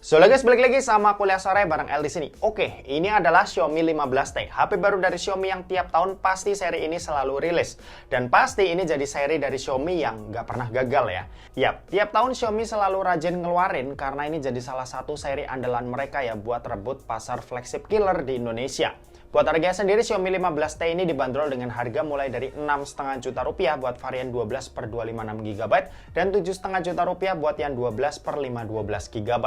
So guys, balik lagi sama Kuliah Sore bareng El di sini. Oke, ini adalah Xiaomi 15T, HP baru dari Xiaomi yang tiap tahun pasti seri ini selalu rilis. Dan pasti ini jadi seri dari Xiaomi yang nggak pernah gagal ya. Yap, tiap tahun Xiaomi selalu rajin ngeluarin karena ini jadi salah satu seri andalan mereka ya buat rebut pasar flagship killer di Indonesia. Buat harganya sendiri, Xiaomi 15T ini dibanderol dengan harga mulai dari 6,5 juta rupiah buat varian 12 per 256 GB dan 7,5 juta rupiah buat yang 12 per 512 GB.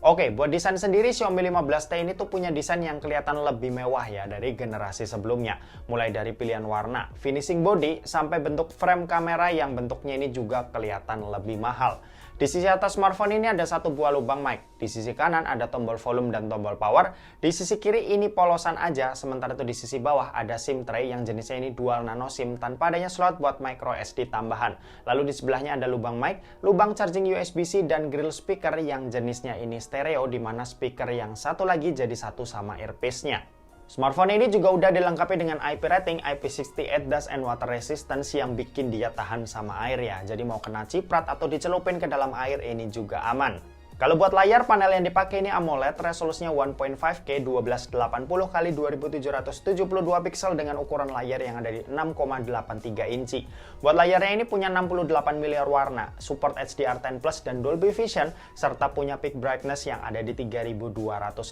Oke, buat desain sendiri Xiaomi 15T ini tuh punya desain yang kelihatan lebih mewah ya dari generasi sebelumnya. Mulai dari pilihan warna, finishing body, sampai bentuk frame kamera yang bentuknya ini juga kelihatan lebih mahal. Di sisi atas smartphone ini ada satu buah lubang mic. Di sisi kanan ada tombol volume dan tombol power. Di sisi kiri ini polosan aja, sementara itu di sisi bawah ada SIM tray yang jenisnya ini dual nano SIM tanpa adanya slot buat micro SD tambahan. Lalu di sebelahnya ada lubang mic, lubang charging USB-C dan grill speaker yang jenisnya ini stereo, di mana speaker yang satu lagi jadi satu sama earpiece-nya. Smartphone ini juga udah dilengkapi dengan IP rating IP68 dust and water resistance yang bikin dia tahan sama air ya. Jadi mau kena ciprat atau dicelupin ke dalam air ini juga aman. Kalau buat layar, panel yang dipakai ini AMOLED, resolusinya 1.5K 1280 x 2772 pixel dengan ukuran layar yang ada di 6,83 inci. Buat layarnya ini punya 68 miliar warna, support HDR10+ dan Dolby Vision, serta punya peak brightness yang ada di 3200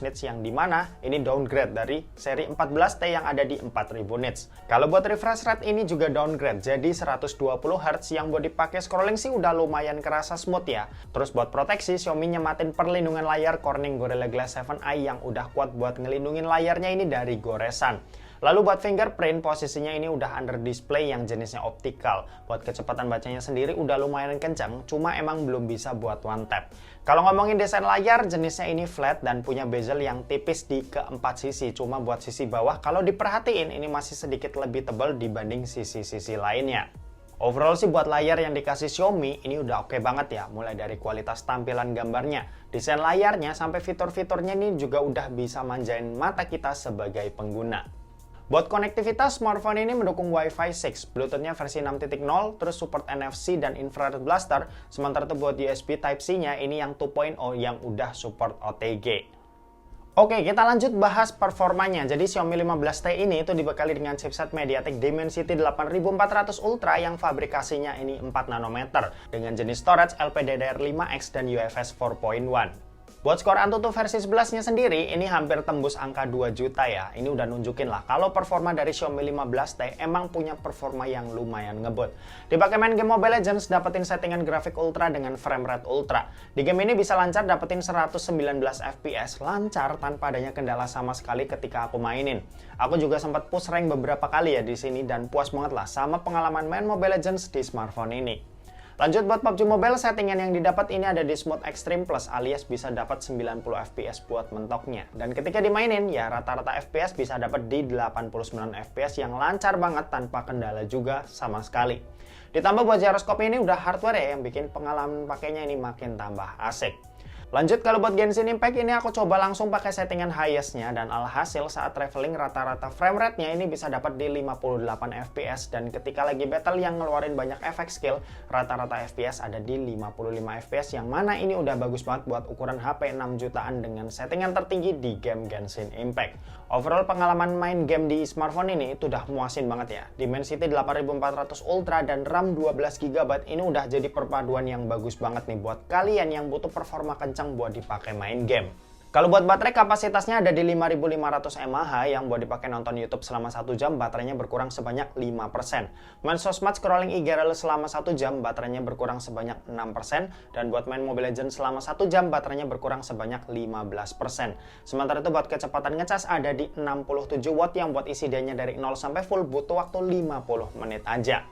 nits yang dimana ini downgrade dari seri 14T yang ada di 4000 nits. Kalau buat refresh rate ini juga downgrade, jadi 120 Hz yang buat dipakai scrolling sih udah lumayan kerasa smooth ya. Terus buat proteksi, Xiaomi nyematin perlindungan layar Corning Gorilla Glass 7i yang udah kuat buat ngelindungin layarnya ini dari goresan. Lalu buat fingerprint, posisinya ini udah under display yang jenisnya optical. Buat kecepatan bacanya sendiri udah lumayan kencang, cuma emang belum bisa buat one tap. Kalau ngomongin desain layar, jenisnya ini flat dan punya bezel yang tipis di keempat sisi. Cuma buat sisi bawah, kalau diperhatiin ini masih sedikit lebih tebal dibanding sisi-sisi lainnya. Overall sih buat layar yang dikasih Xiaomi ini udah oke banget ya, mulai dari kualitas tampilan gambarnya, desain layarnya, sampai fitur-fiturnya ini juga udah bisa manjain mata kita sebagai pengguna. Buat konektivitas, smartphone ini mendukung Wi-Fi 6, Bluetooth-nya versi 6.0, terus support NFC dan infrared blaster, sementara itu buat USB Type-C-nya ini yang 2.0 yang udah support OTG. Oke, kita lanjut bahas performanya. Jadi Xiaomi 15T ini itu dibekali dengan chipset MediaTek Dimensity 8400 Ultra yang fabrikasinya ini 4 nanometer dengan jenis storage LPDDR5X dan UFS 4.1. Buat skor Antutu versi 11-nya sendiri, ini hampir tembus angka 2 juta ya. Ini udah nunjukin lah kalau performa dari Xiaomi 15T emang punya performa yang lumayan ngebut. Dipakai main game Mobile Legends, dapetin settingan grafik ultra dengan frame rate ultra. Di game ini bisa lancar dapetin 119 FPS, lancar tanpa adanya kendala sama sekali ketika aku mainin. Aku juga sempat push rank beberapa kali ya di sini dan puas banget lah sama pengalaman main Mobile Legends di smartphone ini. Lanjut buat PUBG Mobile, settingan yang didapat ini ada di Smooth Extreme Plus alias bisa dapat 90 FPS buat mentoknya. Dan ketika dimainin ya rata-rata FPS bisa dapat di 89 FPS yang lancar banget tanpa kendala juga sama sekali. Ditambah buat gyroscope ini udah hardware ya yang bikin pengalaman pakainya ini makin tambah asik. Lanjut kalau buat Genshin Impact ini aku coba langsung pakai settingan highest-nya dan alhasil saat traveling rata-rata frame rate-nya ini bisa dapat di 58 FPS dan ketika lagi battle yang ngeluarin banyak efek skill rata-rata FPS ada di 55 FPS yang mana ini udah bagus banget buat ukuran HP 6 jutaan dengan settingan tertinggi di game Genshin Impact. Overall pengalaman main game di smartphone ini itu udah muasin banget ya. Dimensity 8400 Ultra dan RAM 12GB ini udah jadi perpaduan yang bagus banget nih buat kalian yang butuh performa kencang buat dipakai main game. Kalau buat baterai kapasitasnya ada di 5500 mAh yang buat dipakai nonton YouTube selama 1 jam baterainya berkurang sebanyak 5%. Main sosmed scrolling IG Reels selama 1 jam baterainya berkurang sebanyak 6% dan buat main Mobile Legends selama 1 jam baterainya berkurang sebanyak 15%. Sementara itu buat kecepatan ngecas ada di 67 watt yang buat isi dayanya dari 0 sampai full butuh waktu 50 menit aja.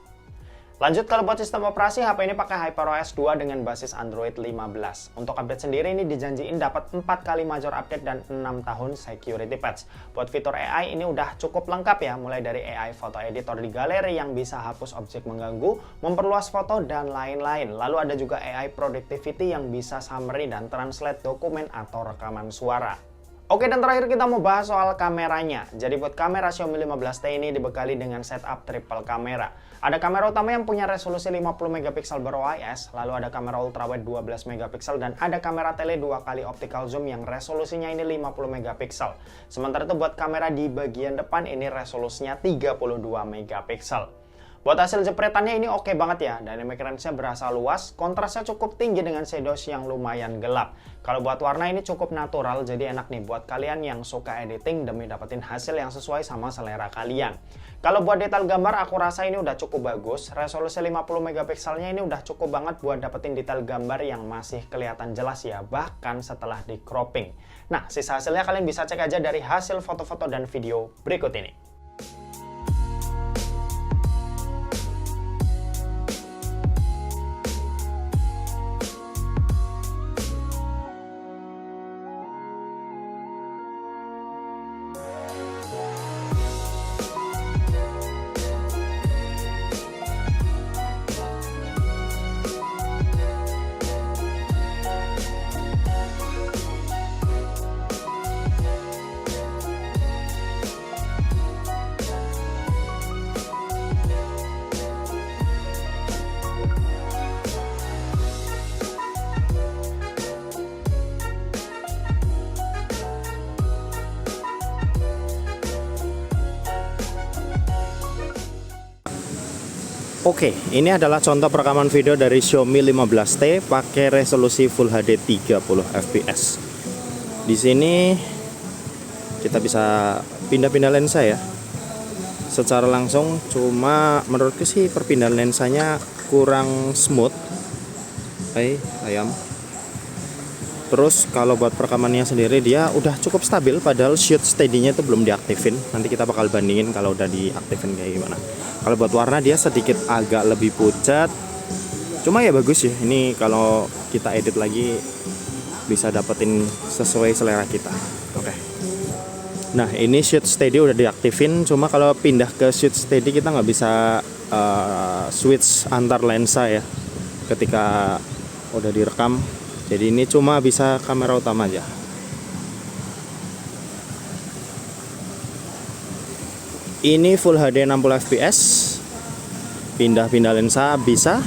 Lanjut kalau buat sistem operasi, HP ini pakai HyperOS 2 dengan basis Android 15. Untuk update sendiri ini dijanjiin dapat 4 kali major update dan 6 tahun security patch. Buat fitur AI ini udah cukup lengkap ya, mulai dari AI foto editor di galeri yang bisa hapus objek mengganggu, memperluas foto, dan lain-lain. Lalu ada juga AI productivity yang bisa summary dan translate dokumen atau rekaman suara. Oke, dan terakhir kita mau bahas soal kameranya. Jadi buat kamera Xiaomi 15T ini dibekali dengan setup triple kamera. Ada kamera utama yang punya resolusi 50 megapiksel ber-OIS, lalu ada kamera ultrawide 12 megapiksel, dan ada kamera tele 2 kali optical zoom yang resolusinya ini 50 megapiksel. Sementara itu buat kamera di bagian depan ini resolusinya 32 megapiksel. Buat hasil jepretannya ini oke banget ya, dynamic range-nya berasa luas, kontrasnya cukup tinggi dengan shadows yang lumayan gelap. Kalau buat warna ini cukup natural, jadi enak nih buat kalian yang suka editing demi dapetin hasil yang sesuai sama selera kalian. Kalau buat detail gambar aku rasa ini udah cukup bagus, resolusi 50 megapikselnya ini udah cukup banget buat dapetin detail gambar yang masih kelihatan jelas ya, bahkan setelah di cropping. Nah, sisa hasilnya kalian bisa cek aja dari hasil foto-foto dan video berikut ini. Oke, ini adalah contoh perekaman video dari Xiaomi 15T pakai resolusi Full HD 30 fps. Di sini kita bisa pindah-pindah lensa ya. Secara langsung, cuma menurutku sih perpindahan lensanya kurang smooth. Hai, ayam. Terus kalau buat perekamannya sendiri dia udah cukup stabil, padahal shoot steady-nya itu belum diaktifin. Nanti kita bakal bandingin kalau udah diaktifin kayak gimana. Kalau buat warna dia sedikit agak lebih pucat. Cuma ya bagus ya. Ini kalau kita edit lagi bisa dapetin sesuai selera kita. Oke. Nah, ini shoot steady udah diaktifin. Cuma kalau pindah ke shoot steady kita nggak bisa switch antar lensa ya ketika udah direkam. Jadi ini cuma bisa kamera utama aja. Ini Full HD 60 fps. Pindah-pindah lensa bisa.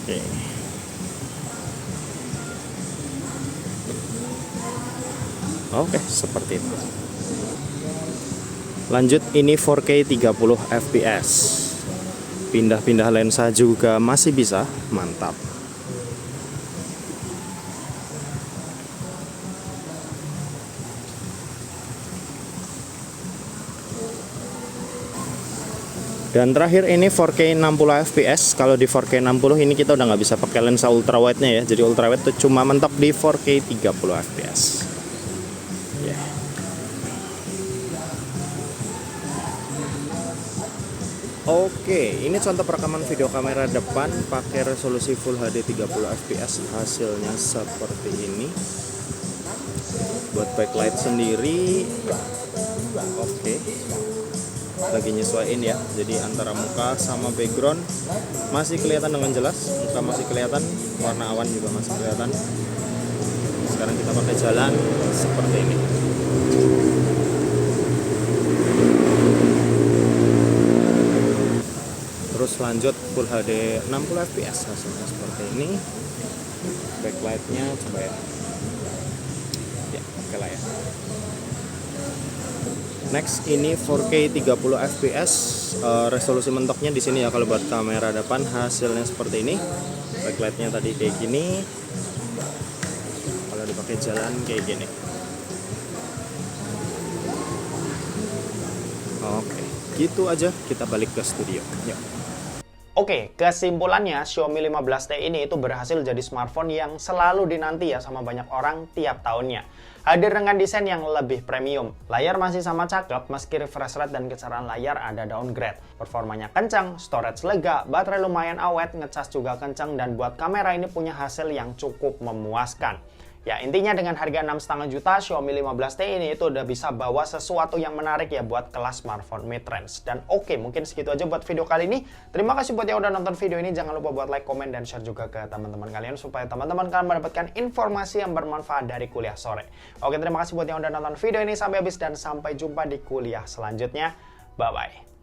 Oke. Oke, seperti itu. Lanjut, ini 4K 30 fps. Pindah-pindah lensa juga masih bisa. Mantap. Dan terakhir ini 4K 60 fps. Kalau di 4K 60 ini kita udah nggak bisa pakai lensa ultrawide-nya ya. Jadi ultrawide itu cuma mentok di 4K 30 fps. Yeah. Oke, ini contoh perekaman video kamera depan pakai resolusi Full HD 30 fps. Hasilnya seperti ini. Buat backlight sendiri, oke. Lagi nyesuaiin ya, jadi antara muka sama background masih kelihatan dengan jelas, muka masih kelihatan, warna awan juga masih kelihatan. Sekarang kita pakai jalan seperti ini. Terus lanjut Full HD 60 fps, hasilnya seperti ini. Backlightnya coba ya, oke lah ya. Next ini 4K 30 fps, resolusi mentoknya di sini ya. Kalau buat kamera depan hasilnya seperti ini. Backlightnya tadi kayak gini. Kalau dipakai jalan kayak gini. Oke, gitu aja. Kita balik ke studio. Yuk. Oke, kesimpulannya Xiaomi 15T ini itu berhasil jadi smartphone yang selalu dinanti ya sama banyak orang tiap tahunnya. Hadir dengan desain yang lebih premium. Layar masih sama cakep meski refresh rate dan kecerdasan layar ada downgrade. Performanya kencang, storage lega, baterai lumayan awet, ngecas juga kencang, dan buat kamera ini punya hasil yang cukup memuaskan. Ya intinya dengan harga 6,5 juta Xiaomi 15T ini itu udah bisa bawa sesuatu yang menarik ya buat kelas smartphone mid-range. Dan oke, mungkin segitu aja buat video kali ini. Terima kasih buat yang udah nonton video ini. Jangan lupa buat like, komen, dan share juga ke teman-teman kalian supaya teman-teman kalian mendapatkan informasi yang bermanfaat dari kuliah sore. Oke, terima kasih buat yang udah nonton video ini sampai habis dan sampai jumpa di kuliah selanjutnya. Bye-bye.